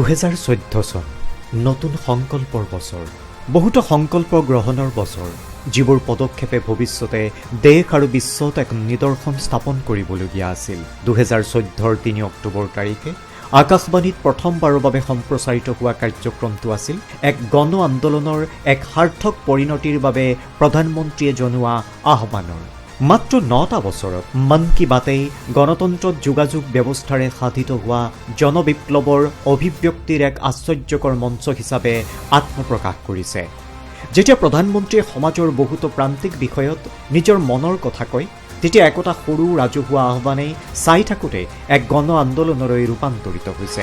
2014 চন নতুন সংকল্পৰ বছৰ, বহুতো সংকল্প গ্ৰহণৰ বছৰ, যিবোৰ পদক্ষেপে ভৱিষ্যতে দেশ আৰু বিশ্বত এক নিদৰ্শন স্থাপন কৰিবলগীয়া আছিল। 2014 3 অক্টোবৰ তাৰিখে আকাশবাণীত প্ৰথমবাৰৰ বাবে সম্প্ৰচাৰিত হোৱা কাৰ্যক্ৰমটো আছিল এক গণ আন্দোলনৰ এক সাৰ্থক পৰিণতিৰ বাবে প্ৰধানমন্ত্ৰীয়ে জনোৱা আহ্বানৰ। মাত্ৰ 9টা বছৰত মন কী বাতেই গণতন্ত্ৰত যোগাযোগ ব্যৱস্থাৰে সাধিত হোৱা জনবিপ্লৱৰ অভিব্যক্তিৰ এক আশ্চৰ্যকৰ মঞ্চ হিচাপে আত্মপ্ৰকাশ কৰিছে। যেতিয়া প্ৰধানমন্ত্ৰীয়ে সমাজৰ বহুতো প্ৰান্তিক বিষয়ত নিজৰ মনৰ কথা কয়, তেতিয়া একোটা সৰু ৰাজহুৱা আহ্বানেই চাই থাকোঁতে এক গণ আন্দোলনলৈ ৰূপান্তৰিত হৈছে।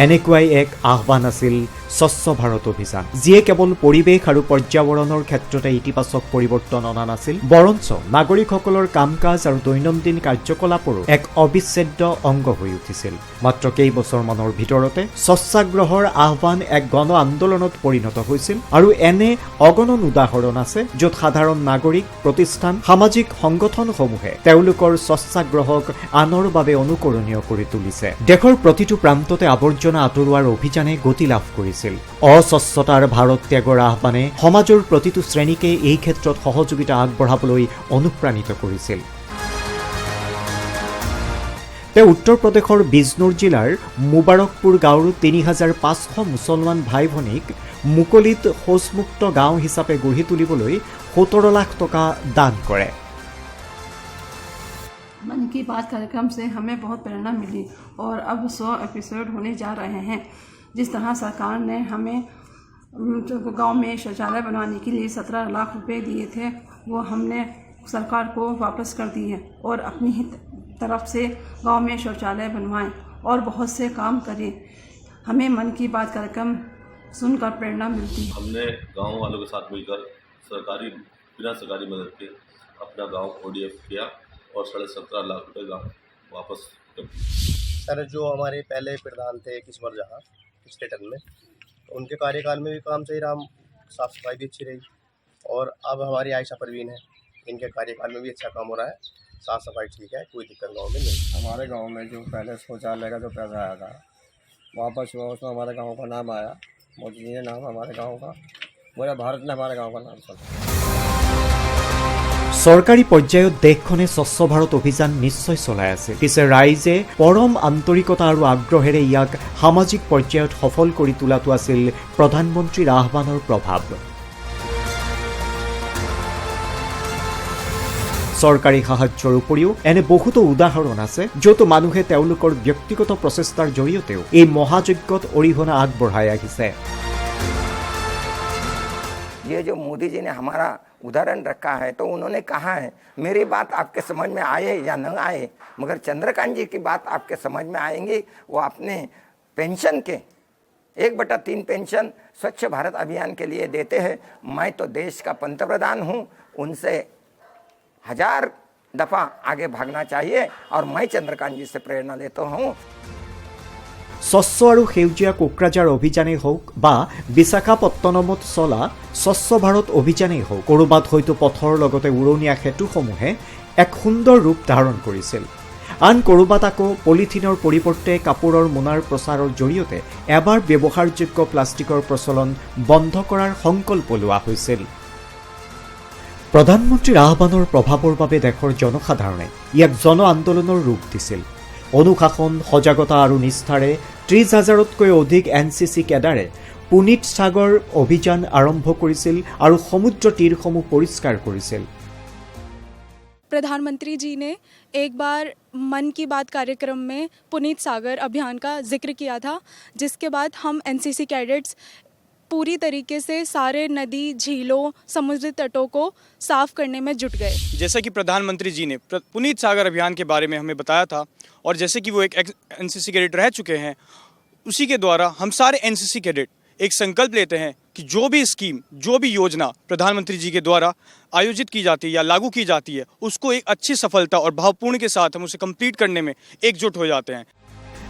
এনেকুৱাই এক আহ্বান আছিল স্বচ্ছ ভাৰত অভিযান, যিয়ে কেৱল পৰিৱেশ আৰু পৰ্যাৱৰণৰ ক্ষেত্ৰতে ইতিবাচক পৰিৱৰ্তন অনা নাছিল, বৰঞ্চ নাগৰিকসকলৰ কাম কাজ আৰু দৈনন্দিন কাৰ্যকলাপৰো এক অবিচ্ছেদ্য অংগ হৈ উঠিছিল। মাত্ৰ কেইবছৰমানৰ ভিতৰতে স্বচ্ছাগ্ৰহৰ আহ্বান এক গণ আন্দোলনত পৰিণত হৈছিল, আৰু এনে অগণন উদাহৰণ আছে য'ত সাধাৰণ নাগৰিক, প্ৰতিষ্ঠান, সামাজিক সংগঠনসমূহে তেওঁলোকৰ স্বচ্ছাগ্ৰহক আনৰ বাবে অনুকৰণীয় কৰি তুলিছে। দেশৰ প্ৰতিটো প্ৰান্ততে আৱৰ্জনা আঁতৰোৱাৰ অভিযানে গতি লাভ কৰিছিল। অস্বচ্ছতাৰ ভাৰত ত্যাগৰ আহ্বানে সমাজৰ প্ৰতিটো শ্ৰেণীকে এই ক্ষেত্ৰত সহযোগিতা আগবঢ়াবলৈ অনুপ্ৰাণিত কৰিছিল। তেওঁ উত্তৰ প্ৰদেশৰ বিজনোৰ জিলাৰ মুবাৰকপুৰ গাঁৱৰ 3500 মুছলমান ভাই ভনীক মুকলিত শৌচমুক্ত গাঁও হিচাপে গঢ়ি তুলিবলৈ 17 লাখ টকা দান কৰে। मन की बात कार्यक्रम से हमें बहुत प्रेरणा मिली और अब 100 एपिसोड होने जा रहे हैं। जिस तरह सरकार ने हमें गांव में शौचालय बनवाने के लिए 17 लाख रुपए दिए थे, वो हमने सरकार को वापस कर दिए और अपनी ही तरफ से गांव में शौचालय बनवाएं और बहुत से काम करें। हमें मन की बात कार्यक्रम सुनकर प्रेरणा मिलती है। हमने गाँव वालों के साथ मिलकर बिना सरकारी मदद के अपना गाँव ODF किया और 17.5 लाख रुपए गाँव वापस कर दिए। सर, जो हमारे पहले प्रधान थे किस्मत जहाँ पिछले टर्म में, उनके कार्यकाल में भी काम सही रहा, साफ़ सफाई भी अच्छी रही, और अब हमारी आयशा परवीन है, इनके कार्यकाल में भी अच्छा काम हो रहा है, साफ़ सफाई ठीक है, कोई दिक्कत गाँव में नहीं। हमारे गांव में जो पहले शौचालय का जो पैसा आया था वापस हुआ, उसमें हमारे गांव का नाम आया, मोदी जी ने नाम हमारे गांव का, पूरा भारत ने हमारे गांव का नाम चला। চৰকাৰী পৰ্যায়ত দেশখনে স্বচ্ছ ভাৰত অভিযান নিশ্চয় চলাই আছে। পিছে ৰাইজে পৰম আন্তৰিকতা আৰু আগ্ৰহেৰে ইয়াক সামাজিক পৰ্যায়ত সফল কৰি তোলাটো আছিল প্ৰধানমন্ত্ৰীৰ আহ্বানৰ প্ৰভাৱ। চৰকাৰী সাহায্যৰ উপৰিও এনে বহুতো উদাহৰণ আছে য'ত মানুহে তেওঁলোকৰ ব্যক্তিগত প্ৰচেষ্টাৰ জৰিয়তেও এই মহাযজ্ঞত অৰিহণা আগবঢ়াই আহিছে। ये जो मोदी जी ने हमारा उदाहरण रखा है, तो उन्होंने कहा है मेरी बात आपके समझ में आए या न आए, मगर चंद्रकांत जी की बात आपके समझ में आएंगी। वो अपने पेंशन के 1/3 पेंशन स्वच्छ भारत अभियान के लिए देते हैं। मैं तो देश का पंतप्रधान हूँ, उनसे 1000 दफ़ा आगे भागना चाहिए, और मैं चंद्रकांत जी से प्रेरणा लेता हूँ। স্বচ্ছ আৰু সেউজীয়া কোকৰাঝাৰ অভিযানেই হওক বা বিশাখাপট্টনমত চলা স্বচ্ছ ভাৰত অভিযানেই হওক, ক'ৰবাত হয়তো পথৰ লগতে উৰণীয়া সেতুসমূহে এক সুন্দৰ ৰূপ ধাৰণ কৰিছিল, আন ক'ৰবাত আকৌ পলিথিনৰ পৰিৱৰ্তে কাপোৰৰ মোনাৰ প্ৰচাৰৰ জৰিয়তে এবাৰ ব্যৱহাৰযোগ্য প্লাষ্টিকৰ প্ৰচলন বন্ধ কৰাৰ সংকল্প লোৱা হৈছিল। প্ৰধানমন্ত্ৰীৰ আহ্বানৰ প্ৰভাৱৰ বাবে দেশৰ জনসাধাৰণে ইয়াক জন আন্দোলনৰ ৰূপ দিছিল। অনুশাসন, সজাগতা আৰু নিষ্ঠাৰে 30,000তকৈ অধিক NCC কেডাৰে পুনীত সাগৰ অভিযান আৰম্ভ কৰিছিল আৰু সমুদ্ৰ তীৰসমূহ পৰিষ্কাৰ কৰিছিল। प्रधानमंत्री जी ने एक बार मन की बात कार्यक्रम में पुनीत सागर अभियान का जिक्र किया था, जिसके बाद हम NCC कैडेट्स पूरी तरीके से सारे नदी, झीलों, समुद्री तटों को साफ करने में जुट गए। जैसा कि प्रधानमंत्री जी ने पुनीत सागर अभियान के बारे में हमें बताया था, और जैसे कि वो एक NCC कैडेट रह चुके हैं, उसी के द्वारा हम सारे NCC कैडेट एक संकल्प लेते हैं कि जो भी स्कीम, जो भी योजना प्रधानमंत्री जी के द्वारा आयोजित की जाती है या लागू की जाती है, उसको एक अच्छी सफलता और भावपूर्ण के साथ हम उसे कंप्लीट करने में एकजुट हो जाते हैं।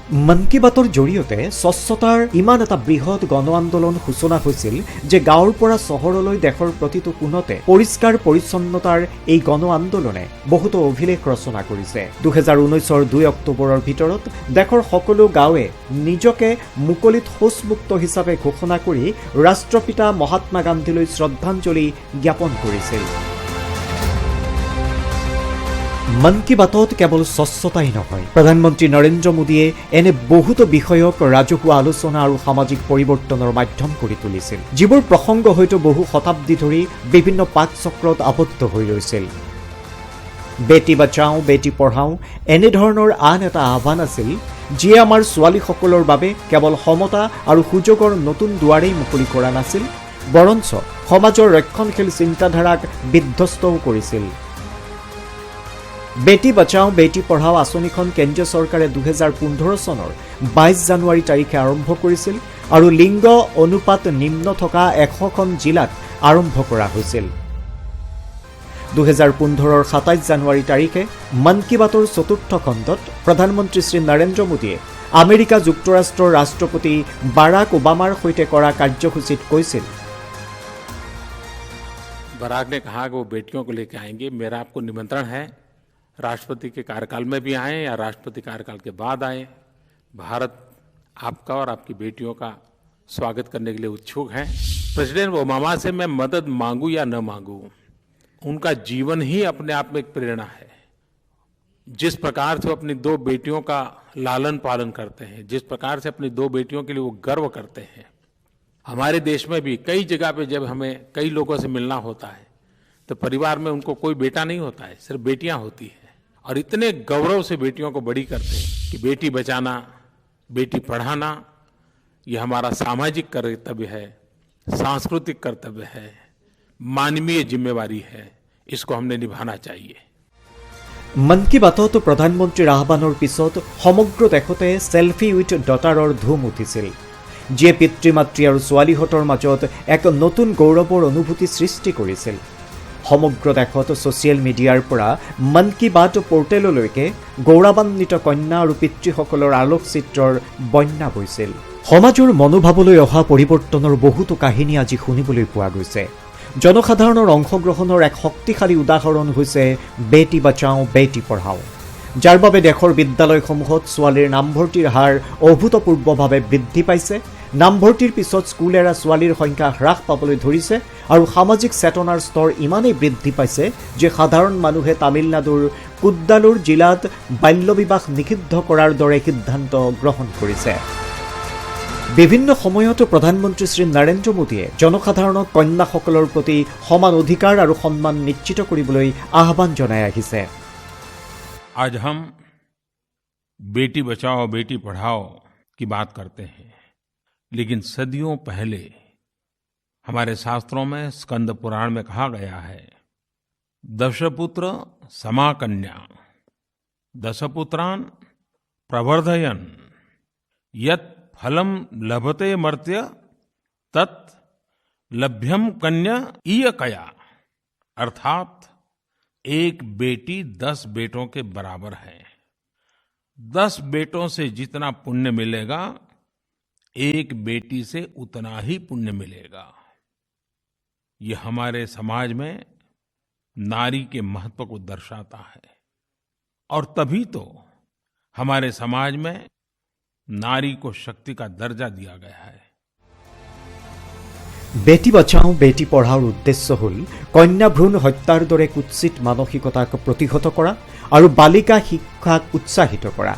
মন কী বাতৰ জৰিয়তে স্বচ্ছতাৰ ইমান এটা বৃহৎ গণ আন্দোলন সূচনা হৈছিল যে গাঁৱৰ পৰা চহৰলৈ দেশৰ প্ৰতিটো কোণতে পৰিষ্কাৰ পৰিচ্ছন্নতাৰ এই গণ আন্দোলনে বহুতো অভিলেখ ৰচনা কৰিছে। 2019ৰ 2 অক্টোবৰৰ ভিতৰত দেশৰ সকলো গাঁৱে নিজকে মুকলিত শৌচমুক্ত হিচাপে ঘোষণা কৰি ৰাষ্ট্ৰপিতা মহাত্মা গান্ধীলৈ শ্ৰদ্ধাঞ্জলি জ্ঞাপন কৰিছিল। মন কী বাতত কেৱল স্বচ্ছতাই নহয়, প্ৰধানমন্ত্ৰী নৰেন্দ্ৰ মোদীয়ে এনে বহুতো বিষয়ক ৰাজহুৱা আলোচনা আৰু সামাজিক পৰিৱৰ্তনৰ মাধ্যম কৰি তুলিছিল, যিবোৰ প্ৰসংগ হয়তো বহু শতাব্দী ধৰি বিভিন্ন পাক চক্ৰত আবদ্ধ হৈ ৰৈছিল। বেটি বচাও বেটি পঢ়াও এনেধৰণৰ আন এটা আহ্বান আছিল, যিয়ে আমাৰ ছোৱালীসকলৰ বাবে কেৱল সমতা আৰু সুযোগৰ নতুন দুৱাৰেই মুকলি কৰা নাছিল, বৰঞ্চ সমাজৰ ৰক্ষণশীল চিন্তাধাৰাক বিধ্বস্তও কৰিছিল। বেটি বচাও বেটি পঢ়াও আঁচনিখন কেন্দ্ৰীয় চৰকাৰে 2015 চনৰ 22 জানুৱাৰী তাৰিখে আৰম্ভ কৰিছিল আৰু লিংগ অনুপাত নিম্ন থকা 100খন জিলাত আৰম্ভ কৰা হৈছিল। 2015ৰ 27 জানুৱাৰী তাৰিখে মন কী বাতৰ 4ৰ্থ খণ্ডত প্ৰধানমন্ত্ৰী শ্ৰী নৰেন্দ্ৰ মোদীয়ে আমেৰিকা যুক্তৰাষ্ট্ৰৰ ৰাষ্ট্ৰপতি বাৰাক ওবামাৰ সৈতে কৰা কাৰ্যসূচীত কৈছিল, बराक ने कहा कि वो बेटियों को लेकर आएंगे। मेरा आपको निमंत्रण है, राष्ट्रपति के कार्यकाल में भी आए या राष्ट्रपति कार्यकाल के बाद आए, भारत आपका और आपकी बेटियों का स्वागत करने के लिए उत्सुक है। प्रेसिडेंट ओबामा से मैं मदद मांगूं या न मांगूं, उनका जीवन ही अपने आप में एक प्रेरणा है। जिस प्रकार से वो अपनी 2 बेटियों का लालन पालन करते हैं, जिस प्रकार से अपनी 2 बेटियों के लिए वो गर्व करते हैं, हमारे देश में भी कई जगह पे जब हमें कई लोगों से मिलना होता है तो परिवार में उनको कोई बेटा नहीं होता है, सिर्फ बेटियां होती हैं, और इतने गौरव से बेटियों को बड़ी करते हैं कि बेटी बचाना बेटी पढ़ाना ये हमारा सामाजिक कर्तव्य है, सांस्कृतिक कर्तव्य है, मानवीय जिम्मेवारी है, इसको हमने निभाना चाहिए। মন কী বাতত প্ৰধানমন্ত্ৰীৰ আহ্বানৰ পিছত সমগ্ৰ দেশতে ছেলফি উইথ ডটাৰৰ ধুম উঠিছিল, যিয়ে পিতৃ মাতৃ আৰু ছোৱালীহঁতৰ মাজত এক নতুন গৌৰৱৰ অনুভূতি সৃষ্টি কৰিছিল। সমগ্ৰ দেশত ছ'চিয়েল মিডিয়াৰ পৰা মন কী বাত পৰ্টেললৈকে গৌৰৱান্বিত কন্যা আৰু পিতৃসকলৰ আলোকচিত্ৰৰ বন্যা বৈছিল। সমাজৰ মনোভাৱলৈ অহা পৰিৱৰ্তনৰ বহুতো কাহিনী আজি শুনিবলৈ পোৱা গৈছে। জনসাধাৰণৰ অংশগ্ৰহণৰ এক শক্তিশালী উদাহৰণ হৈছে বেটি বচাও বেটি পঢ়াও, যাৰ বাবে দেশৰ বিদ্যালয়সমূহত ছোৱালীৰ নামভৰ্তিৰ হাৰ অভূতপূৰ্বভাৱে বৃদ্ধি পাইছে। নামভৰ্তিৰ পিছত স্কুল এৰা ছোৱালীৰ সংখ্যা হ্ৰাস পাবলৈ ধৰিছে আৰু সামাজিক চেতনাৰ স্তৰ ইমানেই বৃদ্ধি পাইছে যে সাধাৰণ মানুহে তামিলনাডুৰ কুদ্দালুৰ জিলাত বাল্য বিবাহ নিষিদ্ধ কৰাৰ দৰে সিদ্ধান্ত গ্ৰহণ কৰিছে। বিভিন্ন সময়ত প্ৰধানমন্ত্ৰী শ্ৰী নৰেন্দ্ৰ মোদীয়ে জনসাধাৰণক কন্যাসকলৰ প্ৰতি সমান অধিকাৰ আৰু সন্মান নিশ্চিত কৰিবলৈ আহ্বান জনাই আহিছে। आज हम बेटी बचाओ बेटी पढ़ाओ की बात करते हैं, लेकिन सदियों पहले हमारे शास्त्रों में स्कंद पुराण में कहा गया है, दशपुत्र समाकन्या दशपुत्रान प्रवर्धयन यत् फलम लभते मर्त्य तत् लभ्यम कन्या ईयकया, अर्थात एक बेटी 10 बेटों के बराबर है। 10 बेटों से जितना पुण्य मिलेगा, एक बेटी से उतना ही पुण्य मिलेगा। ये हमारे समाज में नारी के महत्व को दर्शाता है, और तभी तो हमारे समाज में नारी को शक्ति का दर्जा दिया गया है। বেটি বচাও বেটি পঢ়াওৰ উদ্দেশ্য হ'ল কন্যা ভ্ৰূণ হত্যাৰ দৰে কুৎসিত মানসিকতাক প্ৰতিহত কৰা আৰু বালিকা শিক্ষাক উৎসাহিত কৰা।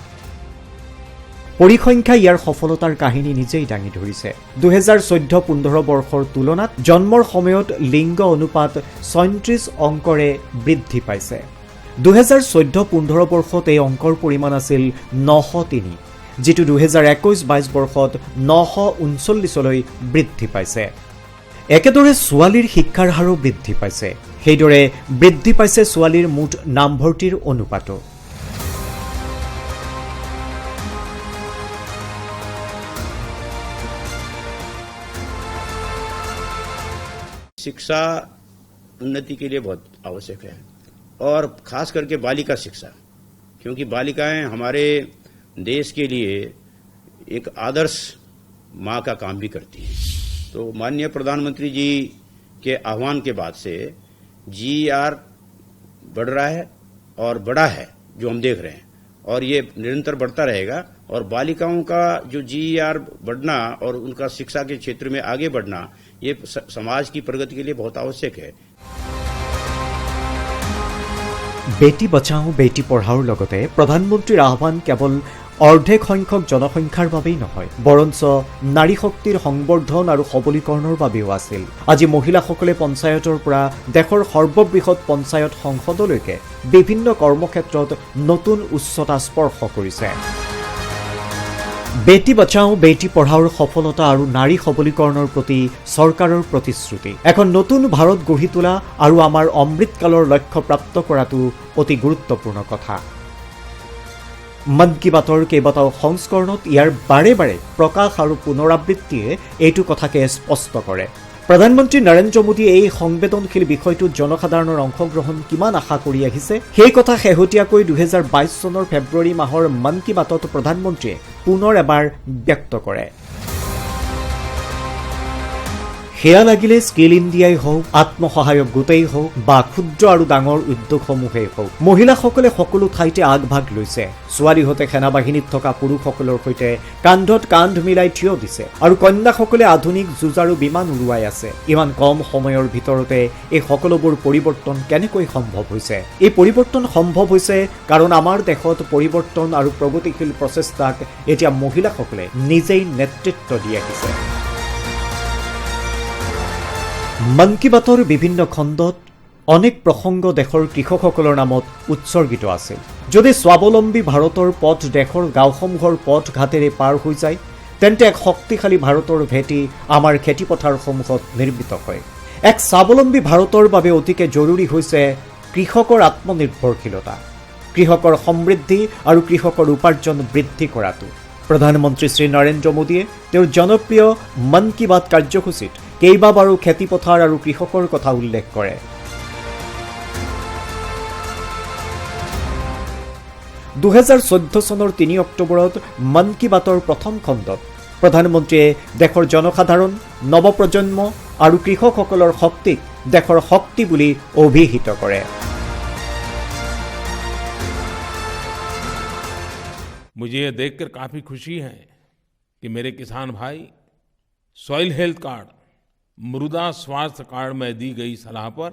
পৰিসংখ্যা ইয়াৰ সফলতাৰ কাহিনী নিজেই দাঙি ধৰিছে। 2014-15 বৰ্ষৰ তুলনাত জন্মৰ সময়ত লিংগ অনুপাত 36 অংকৰে বৃদ্ধি পাইছে। 2014-15 বৰ্ষত এই অংকৰ পৰিমাণ আছিল 903, যিটো 2021-22 বৰ্ষত 939লৈ বৃদ্ধি পাইছে। একেদৰে ছোৱালীৰ শিক্ষাৰ হাৰো বৃদ্ধি পাইছে। সেইদৰে বৃদ্ধি পাইছে ছোৱালীৰ মুঠ নামভৰ্তিৰ অনুপাতো। शिक्षा उन्नति के लिए बहुत आवश्यक है, और खास करके बालिका शिक्षा, क्योंकि बालिकाएं हमारे देश के लिए एक आदर्श माँ का काम भी करती है। तो माननीय प्रधानमंत्री जी के आह्वान के बाद से GER बढ़ रहा है और बड़ा है, जो हम देख रहे हैं, और ये निरंतर बढ़ता रहेगा। और बालिकाओं का जो GER बढ़ना और उनका शिक्षा के क्षेत्र में आगे बढ़ना, ये समाज की प्रगति के लिए बहुत आवश्यक है। বেটি বচাও বেটি পঢ়াওৰ লগতে প্ৰধানমন্ত্ৰীৰ আহ্বান কেৱল অৰ্ধেক সংখ্যক জনসংখ্যাৰ বাবেই নহয়, বৰঞ্চ নাৰী শক্তিৰ সংবৰ্ধন আৰু সবলীকৰণৰ বাবেও আছিল। আজি মহিলাসকলে পঞ্চায়তৰ পৰা দেশৰ সৰ্ববৃহৎ পঞ্চায়ত সংসদলৈকে বিভিন্ন কৰ্মক্ষেত্ৰত নতুন উচ্চতা স্পৰ্শ কৰিছে। বেটি বচাও বেটি পঢ়াওৰ সফলতা আৰু নাৰী সবলীকৰণৰ প্ৰতি চৰকাৰৰ প্ৰতিশ্ৰুতি এখন নতুন ভাৰত গঢ়ি তোলা আৰু আমাৰ অমৃতকালৰ লক্ষ্য প্ৰাপ্ত কৰাটো অতি গুৰুত্বপূৰ্ণ কথা। মন কী বাতৰ কেইবাটাও সংস্কৰণত ইয়াৰ বাৰে বাৰে প্ৰকাশ আৰু পুনৰাবৃত্তিয়ে এইটো কথাকে স্পষ্ট কৰে। প্ৰধানমন্ত্ৰী নৰেন্দ্ৰ মোদীয়ে এই সংবেদনশীল বিষয়টোত জনসাধাৰণৰ অংশগ্ৰহণ কিমান আশা কৰি আহিছে, সেই কথা শেহতীয়াকৈ 2022 চনৰ ফেব্ৰুৱাৰী মাহৰ মন কী বাতত প্ৰধানমন্ত্ৰীয়ে পুনৰ এবাৰ ব্যক্ত কৰে। সেয়া লাগিলে স্কিল ইণ্ডিয়াই হওক, আত্মসহায়ক গোটেই হওক বা ক্ষুদ্ৰ আৰু ডাঙৰ উদ্যোগসমূহেই হওক, মহিলাসকলে সকলো ঠাইতে আগভাগ লৈছে। ছোৱালীহঁতে সেনাবাহিনীত থকা পুৰুষসকলৰ সৈতে কান্ধত কান্ধ মিলাই থিয় দিছে আৰু কন্যাসকলে আধুনিক যুঁজাৰু বিমান উৰুৱাই আছে। ইমান কম সময়ৰ ভিতৰতে এই সকলোবোৰ পৰিৱৰ্তন কেনেকৈ সম্ভৱ হৈছে? এই পৰিৱৰ্তন সম্ভৱ হৈছে কাৰণ আমাৰ দেশত পৰিৱৰ্তন আৰু প্ৰগতিশীল প্ৰচেষ্টাক এতিয়া মহিলাসকলে নিজেই নেতৃত্ব দি আহিছে। মন কী বাতৰ বিভিন্ন খণ্ডত অনেক প্ৰসংগ দেশৰ কৃষকসকলৰ নামত উৎসৰ্গিত আছিল। যদি স্বাৱলম্বী ভাৰতৰ পথ দেশৰ গাঁওসমূহৰ পথ ঘাটেৰে পাৰ হৈ যায়, তেন্তে এক শক্তিশালী ভাৰতৰ ভেটি আমাৰ খেতিপথাৰসমূহত নিৰ্মিত হয়। এক স্বাৱলম্বী ভাৰতৰ বাবে অতিকে জৰুৰী হৈছে কৃষকৰ আত্মনিৰ্ভৰশীলতা, কৃষকৰ সমৃদ্ধি আৰু কৃষকৰ উপাৰ্জন বৃদ্ধি কৰাটো। প্ৰধানমন্ত্ৰী শ্ৰী নৰেন্দ্ৰ মোদীয়ে তেওঁৰ জনপ্ৰিয় মন কী বাত কাৰ্যসূচীত কেইবাবাৰো খেতিপথাৰ আৰু কৃষকৰ কথা উল্লেখ কৰে। 2014 চনৰ 3 অক্টোবৰত মন কী বাতৰ প্ৰথম খণ্ডত প্ৰধানমন্ত্ৰীয়ে দেশৰ জনসাধাৰণ, নৱপ্ৰজন্ম আৰু কৃষকসকলৰ শক্তিক দেশৰ শক্তি বুলি অভিহিত কৰে। मुझे ये देखकर काफ़ी खुशी है कि मेरे किसान भाई सॉइल हेल्थ कार्ड, मृदा स्वास्थ्य कार्ड में दी गई सलाह पर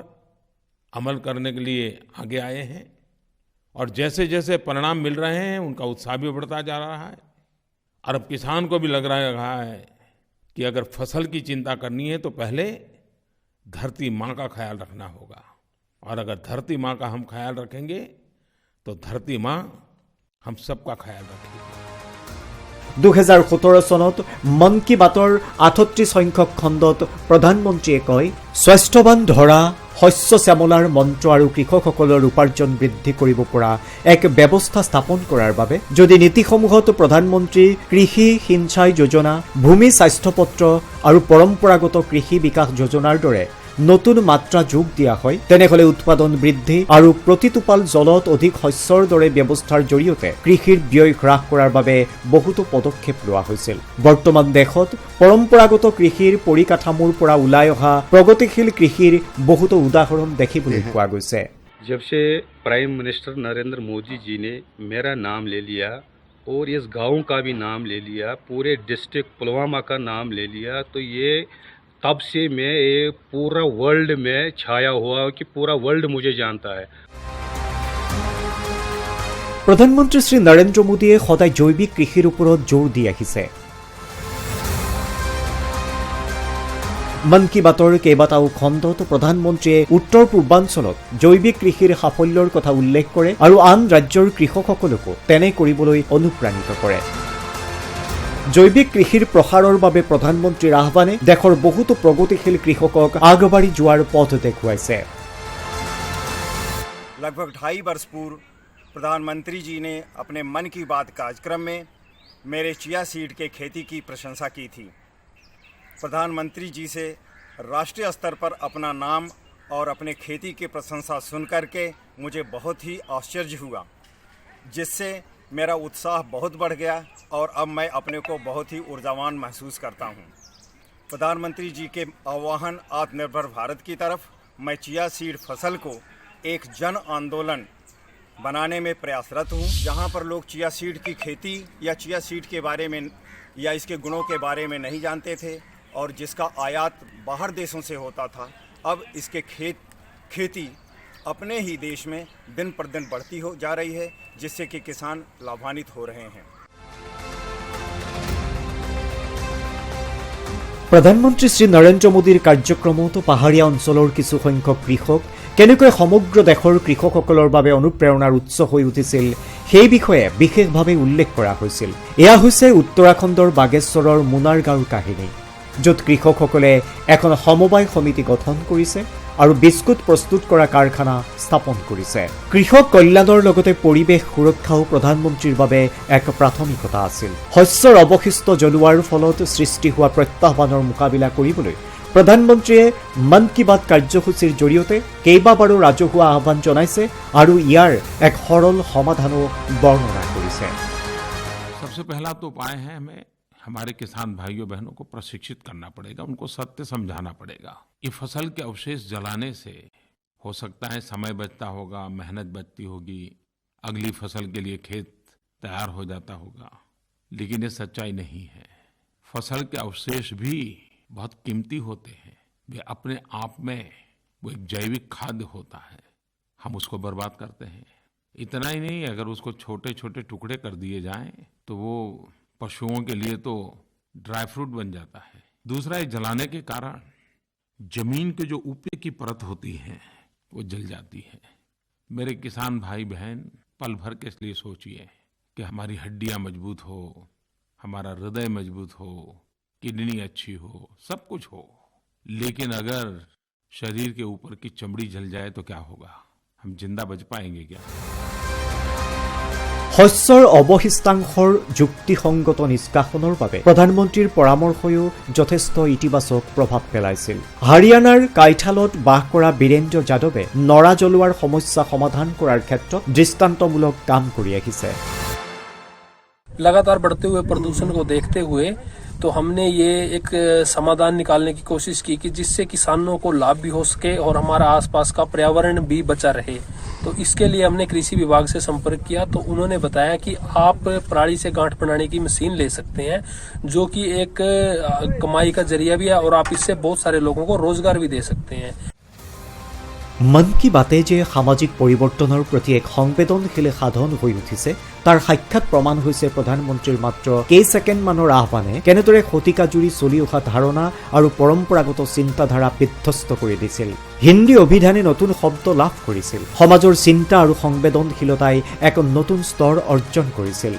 अमल करने के लिए आगे आए हैं और जैसे जैसे परिणाम मिल रहे हैं उनका उत्साह भी बढ़ता जा रहा है। और अब किसान को भी लग रहा है कि अगर फसल की चिंता करनी है तो पहले धरती माँ का ख्याल रखना होगा, और अगर धरती माँ का हम ख्याल रखेंगे तो धरती माँ हम सबका ख्याल रखेगी। 2017 চনত মন কী বাতৰ 38 সংখ্যক খণ্ডত প্ৰধানমন্ত্ৰীয়ে কয়, স্বাস্থ্যৱান ধৰা, শস্য শ্যামলাৰ মন্ত্ৰ আৰু কৃষকসকলৰ উপাৰ্জন বৃদ্ধি কৰিব পৰা এক ব্যৱস্থা স্থাপন কৰাৰ বাবে যদি নীতিসমূহত প্ৰধানমন্ত্ৰী কৃষি সিঞ্চাই যোজনা, ভূমি স্বাস্থ্যপত্ৰ আৰু পৰম্পৰাগত কৃষি বিকাশ যোজনাৰ দৰে নতুন মাত্ৰা যোগ দিয়া হয়, তেনেহলে উৎপাদন বৃদ্ধি আৰু প্ৰতিটোপাল জলত অধিক শস্যৰ দৰে ব্যৱস্থাৰ জৰিয়তে কৃষিৰ ব্যয় হ্ৰাস কৰাৰ বাবে বহুতো পদক্ষেপ লোৱা হৈছিল। বৰ্তমান দেশত পৰম্পৰাগত কৃষিৰ পৰিকাঠামোৰ পৰা ওলাই অহা প্ৰগতিশীল কৃষিৰ বহুতো উদাহৰণ দেখিবলৈ পোৱা গৈছে। जब से प्राइम मिनिस्टर नरेंद्र मोदी जी ने मेरा नाम ले लिया और इस गांव का भी नाम ले लिया, पूरे डिस्ट्रिक्ट पुलवामा का नाम ले लिया, तो ये तब से मैं ये पूरा वर्ल्ड में छाया हुआ कि पूरा वर्ल्ड मुझे जानता है। প্ৰধানমন্ত্ৰী শ্ৰী নৰেন্দ্ৰ মোদীয়ে সদায় জৈৱিক কৃষিৰ ওপৰত জোৰ দি আহিছে। মন কী বাতৰ কেইবাটাও খণ্ডত প্ৰধানমন্ত্ৰীয়ে উত্তৰ পূৰ্বাঞ্চলত জৈৱিক কৃষিৰ সাফল্যৰ কথা উল্লেখ কৰে আৰু আন ৰাজ্যৰ কৃষকসকলকো তেনে কৰিবলৈ অনুপ্ৰাণিত কৰে। জৈৱিক কৃষিৰ প্ৰসাৰৰ বাবে প্ৰধানমন্ত্ৰীৰ আহ্বানে দেশৰ বহুতো প্ৰগতিশীল কৃষকক আগবাঢ়ি যোৱাৰ পথ দেখুৱাইছে। लगभग 2.5 वर्ष पूर्व प्रधानमंत्री जी ने अपने मन की बात कार्यक्रम में मेरे चिया सीड के खेती की प्रशंसा की थी। प्रधानमंत्री जी से राष्ट्रीय स्तर पर अपना नाम और अपने खेती की प्रशंसा सुन करके मुझे बहुत ही आश्चर्य हुआ, जिससे मेरा उत्साह बहुत बढ़ गया और अब मैं अपने को बहुत ही ऊर्जावान महसूस करता हूँ। प्रधानमंत्री जी के आह्वान आत्मनिर्भर भारत की तरफ मैं चिया सीड फसल को एक जन आंदोलन बनाने में प्रयासरत हूँ। जहाँ पर लोग चिया सीड की खेती या चिया सीड के बारे में या इसके गुणों के बारे में नहीं जानते थे और जिसका आयात बाहर देशों से होता था, अब इसके खेती अपने ही देश में दिन पर दिन बढ़ती हो जा रही है, जिससे कि किसान लाभान्वित हो रहे हैं। প্ৰধানমন্ত্ৰী শ্ৰী নৰেন্দ্ৰ মোদীৰ কাৰ্যক্ৰমতো পাহাৰীয়া অঞ্চলৰ কিছু সংখ্যক কৃষক কেনেকৈ সমগ্ৰ দেশৰ কৃষকসকলৰ বাবে অনুপ্ৰেৰণাৰ উৎস হৈ উঠিছিল সেই বিষয়ে বিশেষভাৱে উল্লেখ কৰা হৈছিল। এয়া হৈছে উত্তৰাখণ্ডৰ বাগেশ্বৰৰ মুনাৰ গাঁৱৰ কাহিনী, য'ত কৃষকসকলে এখন সমবায় সমিতি গঠন কৰিছে আৰু বিস্কুট প্ৰস্তুত কৰা কাৰখানা স্থাপন কৰিছে। কৃষক কল্যাণৰ লগতে পৰিৱেশ সুৰক্ষাও প্ৰধানমন্ত্ৰীৰ বাবে এক প্ৰাথমিকতা আছিল। শস্যৰ অৱশিষ্ট জ্বলোৱাৰ ফলত সৃষ্টি হোৱা প্ৰত্যাহ্বানৰ মোকাবিলা কৰিবলৈ প্ৰধানমন্ত্ৰীয়ে মন কী বাত কাৰ্যসূচীৰ জৰিয়তে কেইবাবাৰো ৰাজহুৱা আহ্বান জনাইছে আৰু ইয়াৰ এক সৰল সমাধানো বৰ্ণনা কৰিছে। सबसे पहला तो उपाय है हमें हमारे किसान भाइयों बहनों को प्रशिक्षित करना पड़ेगा, उनको सत्य समझाना पड़ेगा। ये फसल के अवशेष जलाने से हो सकता है समय बचता होगा, मेहनत बचती होगी, अगली फसल के लिए खेत तैयार हो जाता होगा, लेकिन ये सच्चाई नहीं है। फसल के अवशेष भी बहुत कीमती होते हैं, वे अपने आप में वो एक जैविक खाद्य होता है, हम उसको बर्बाद करते हैं। इतना ही नहीं, अगर उसको छोटे छोटे टुकड़े कर दिए जाएं तो वो पशुओं के लिए तो ड्राई फ्रूट बन जाता है। दूसरा, ये जलाने के कारण जमीन के जो ऊपर की परत होती है वो जल जाती है। मेरे किसान भाई बहन पल भर के लिए सोचिए कि हमारी हड्डियां मजबूत हो, हमारा हृदय मजबूत हो, किडनी अच्छी हो, सब कुछ हो, लेकिन अगर शरीर के ऊपर की चमड़ी जल जाए तो क्या होगा? हम जिंदा बच पाएंगे क्या? শস্যৰ অৱশিষ্টাংশৰ যুক্তিসংগত নিষ্কাশনৰ বাবে প্ৰধানমন্ত্ৰীৰ পৰামৰ্শয়ো যথেষ্ট ইতিবাচক প্ৰভাৱ পেলাইছিল। হাৰিয়ানাৰ কাইথালত বাস কৰা বীৰেন্দ্ৰ যাদৱে নৰা জ্বলোৱাৰ সমস্যা সমাধান কৰাৰ ক্ষেত্ৰত দৃষ্টান্তমূলক কাম কৰি আহিছে। लगातार बढ़ते हुए प्रदूषण को देखते हुए तो हमने ये एक समाधान निकालने की कोशिश की कि जिससे किसानों को लाभ भी हो सके और हमारा आसपास का पर्यावरण भी बचा रहे। तो इसके लिए हमने कृषि विभाग से संपर्क किया, तो उन्होंने बताया कि आप पराली से गांठ बनाने की मशीन ले सकते हैं, जो कि एक कमाई का जरिया भी है और आप इससे बहुत सारे लोगों को रोजगार भी दे सकते हैं। মন কী বাতে যে সামাজিক পৰিৱৰ্তনৰ প্ৰতি এক সংবেদনশীল সাধন হৈ উঠিছে তাৰ সাক্ষাৎ প্ৰমাণ হৈছে প্ৰধানমন্ত্ৰীৰ মাত্ৰ কেইছেকেণ্ডমানৰ আহ্বানে কেনেদৰে শতিকাজুৰি চলি অহা ধাৰণা আৰু পৰম্পৰাগত চিন্তাধাৰা বিধ্বস্ত কৰি দিছিল। হিন্দী অভিধানে নতুন শব্দ লাভ কৰিছিল, সমাজৰ চিন্তা আৰু সংবেদনশীলতাই এক নতুন স্তৰ অৰ্জন কৰিছিল।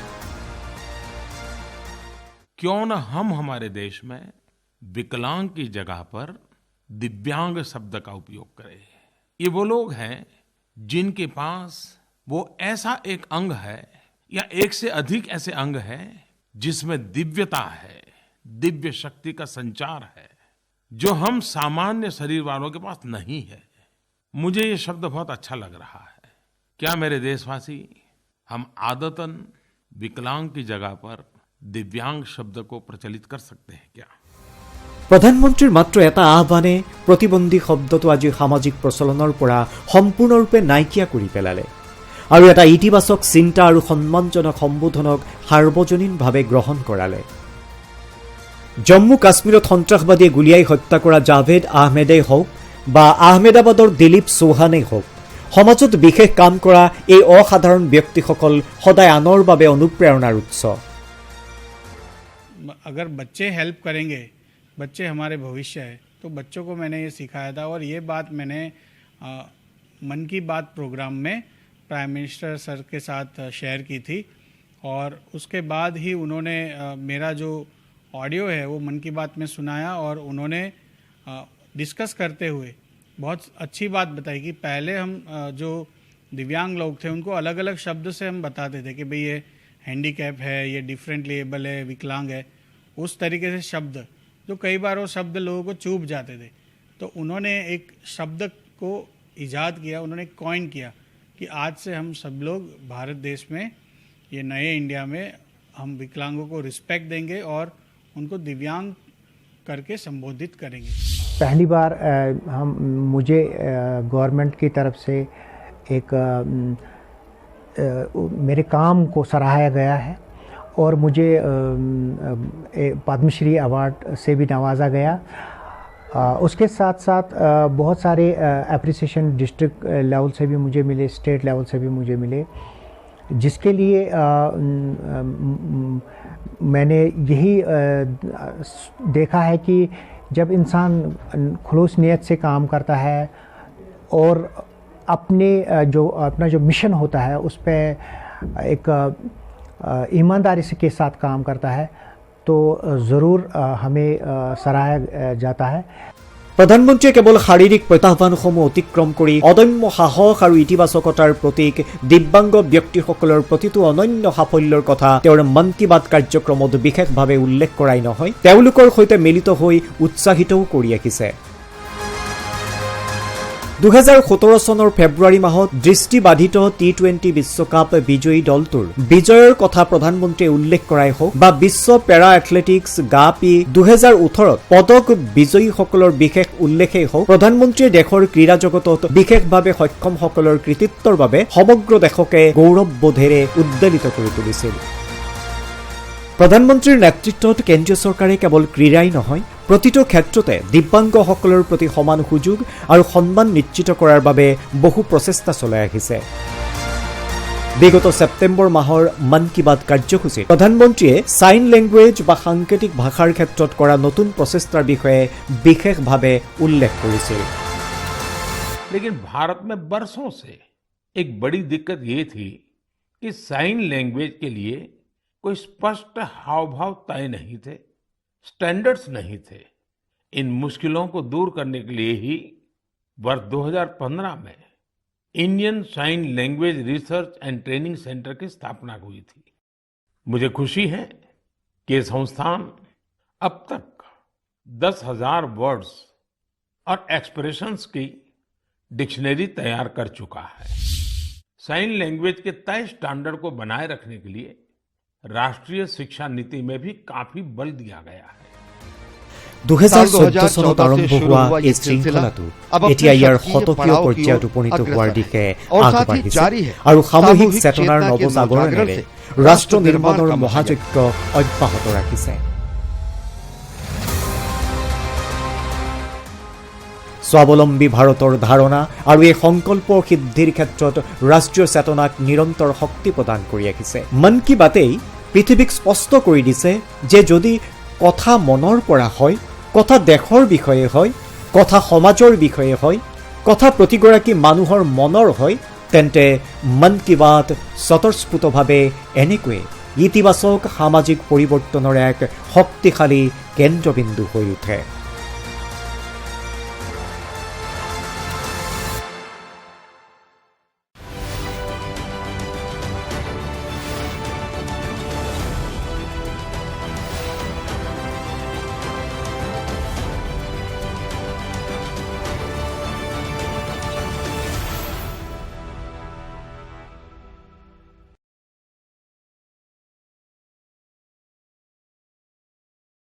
क्यों न हम हमारे देश में विकलांग की जगह पर दिव्यांग शब्द का उपयोग करें। ये वो लोग हैं जिनके पास वो ऐसा एक अंग है या एक से अधिक ऐसे अंग है जिसमें दिव्यता है, दिव्य शक्ति का संचार है, जो हम सामान्य शरीर वालों के पास नहीं है। मुझे ये शब्द बहुत अच्छा लग रहा है। क्या मेरे देशवासी, हम आदतन विकलांग की जगह पर दिव्यांग शब्द को प्रचलित कर सकते हैं क्या? প্ৰধানমন্ত্ৰীৰ মাত্ৰ এটা আহ্বানে প্ৰতিবন্ধী শব্দটো আজি সামাজিক প্ৰচলনৰ পৰা সম্পূৰ্ণৰূপে নাইকিয়া কৰি পেলালে আৰু এটা ইতিবাচক চিন্তা আৰু সন্মানজনক সম্বোধনক সাৰ্বজনীনভাৱে গ্ৰহণ কৰালে। জম্মু কাশ্মীৰত সন্ত্ৰাসবাদীয়ে গুলীয়াই হত্যা কৰা জাভেদ আহমেদেই হওক বা আহমেদাবাদৰ দিলীপ চৌহানেই হওক, সমাজত বিশেষ কাম কৰা এই অসাধাৰণ ব্যক্তিসকল সদায় আনৰ বাবে অনুপ্ৰেৰণাৰ উৎস। अगर बच्चे हेल्प करेंगे, बच्चे हमारे भविष्य है, तो बच्चों को मैंने ये सिखाया था और ये बात मैंने मन की बात प्रोग्राम में प्राइम मिनिस्टर सर के साथ शेयर की थी और उसके बाद ही उन्होंने मेरा जो ऑडियो है वो मन की बात में सुनाया और उन्होंने डिस्कस करते हुए बहुत अच्छी बात बताई कि पहले हम जो दिव्यांग लोग थे उनको अलग अलग शब्द से हम बताते थे कि भाई ये हैंडीकैप है, ये डिफरेंटली एबल है, विकलांग है, उस तरीके से शब्द जो कई बार वो शब्द लोगों को चूप जाते थे। तो उन्होंने एक शब्द को इजाद किया, उन्होंने कॉइन किया कि आज से हम सब लोग भारत देश में ये नए इंडिया में हम विकलांगों को रिस्पेक्ट देंगे और उनको दिव्यांग करके संबोधित करेंगे। पहली बार मुझे गवर्नमेंट की तरफ से एक मेरे काम को सराहाया गया है और मुझे पद्मश्री अवार्ड से भी नवाजा गया। उसके साथ साथ बहुत सारे एप्रिसिएशन डिस्ट्रिक्ट लेवल से भी मुझे मिले, स्टेट लेवल से भी मुझे मिले, जिसके लिए मैंने यही देखा है कि जब इंसान खुलूस नीयत से काम करता है और अपना जो मिशन होता है उस पर एक ईमानदारी से के साथ काम करता है तो ज़रूर हमें सराहा जाता है। প্ৰধানমন্ত্ৰীয়ে কেৱল শাৰীৰিক প্ৰত্যাহ্বানসমূহ অতিক্ৰম কৰি অদম্য সাহস আৰু ইতিবাচকতাৰ প্ৰতীক দিব্যাংগ ব্যক্তিসকলৰ প্ৰতিটো অনন্য সাফল্যৰ কথা তেওঁৰ মন কী বাত কাৰ্যক্ৰমত বিশেষভাৱে উল্লেখ কৰাই নহয়, তেওঁলোকৰ সৈতে মিলিত হৈ উৎসাহিতও কৰি ৰাখিছে। 2017 চনৰ ফেব্ৰুৱাৰী মাহত দৃষ্টিবাধিত টি20 বিশ্বকাপ বিজয়ী দলটোৰ বিজয়ৰ কথা প্ৰধানমন্ত্ৰীয়ে উল্লেখ কৰাই হওক বা বিশ্ব পেৰা এথলেটিক্স গাপি 2018 পদক বিজয়ীসকলৰ বিশেষ উল্লেখেই হওক, প্ৰধানমন্ত্ৰীয়ে দেশৰ ক্ৰীড়া জগতত বিশেষভাৱে সক্ষমসকলৰ কৃতিত্বৰ বাবে সমগ্ৰ দেশকে গৌৰৱবোধেৰে উদ্বেলিত কৰি তুলিছিল। প্ৰধানমন্ত্ৰীৰ নেতৃত্বত কেন্দ্ৰীয় চৰকাৰে কেৱল ক্ৰীড়াই নহয়, প্ৰতিটো ক্ষেত্ৰতে দিব্যাংগসকলৰ প্ৰতি সমান সুযোগ আৰু সন্মান নিশ্চিত কৰাৰ বাবে বহু প্ৰচেষ্টা চলাই আহিছে। বিগত ছেপ্টেম্বৰ মাহৰ মন কী বাত কাৰ্যসূচীত প্ৰধানমন্ত্ৰীয়ে সাইন লেংগুৱেজ বা সাংকেতিক ভাষাৰ ক্ষেত্ৰত কৰা নতুন প্ৰচেষ্টাৰ বিষয়ে বিশেষভাৱে উল্লেখ কৰিছিল। लेकिन भारत में बरसों से एक बड़ी दिक्कत ये थी कि साइन लैंग्वेज के लिए कोई स्पष्ट हाव भाव तय नहीं थे, स्टैंडर्ड्स नहीं थे। इन मुश्किलों को दूर करने के लिए ही वर्ष 2015 में Indian sign language research and training centre की स्थापना हुई थी। मुझे खुशी है कि ये संस्थान अब तक 10,000 वर्ड्स और एक्सप्रेशंस की डिक्शनरी तैयार कर चुका है। साइन लैंग्वेज के तय स्टैंडर्ड को बनाए रखने के लिए राष्ट्रीय शिक्षा नीति में भी काफी बल दिया गया है। 2014 চনত আৰম্ভ হোৱা এই শৃংখলাটো এতিয়া ইয়াৰ শতকীয় পৰ্যায়ত উপনীত হোৱাৰ দিশে আগবাঢ়িছে আৰু সামূহিক চেতনাৰ নৱজাগৰণেৰে ৰাষ্ট্ৰ নিৰ্মাণৰ মহাযজ্ঞ অব্যাহত ৰাখিছে। স্বাৱলম্বী ভাৰতৰ ধাৰণা আৰু এই সংকল্প সিদ্ধিৰ ক্ষেত্ৰত ৰাষ্ট্ৰীয় চেতনাক নিৰন্তৰ শক্তি প্ৰদান কৰি ৰাখিছে। মন কী বাতেই পৃথিৱীক স্পষ্ট কৰি দিছে যে যদি কথা মনৰ পৰা হয়, কথা দেশৰ বিষয়ে হয়, কথা সমাজৰ বিষয়ে হয়, কথা প্ৰতিগৰাকী মানুহৰ মনৰ হয়, তেন্তে মন কী বাত স্বতঃস্ফূৰ্তভাৱে এনেকৈয়ে ইতিবাচক সামাজিক পৰিৱৰ্তনৰ এক শক্তিশালী কেন্দ্ৰবিন্দু হৈ উঠে।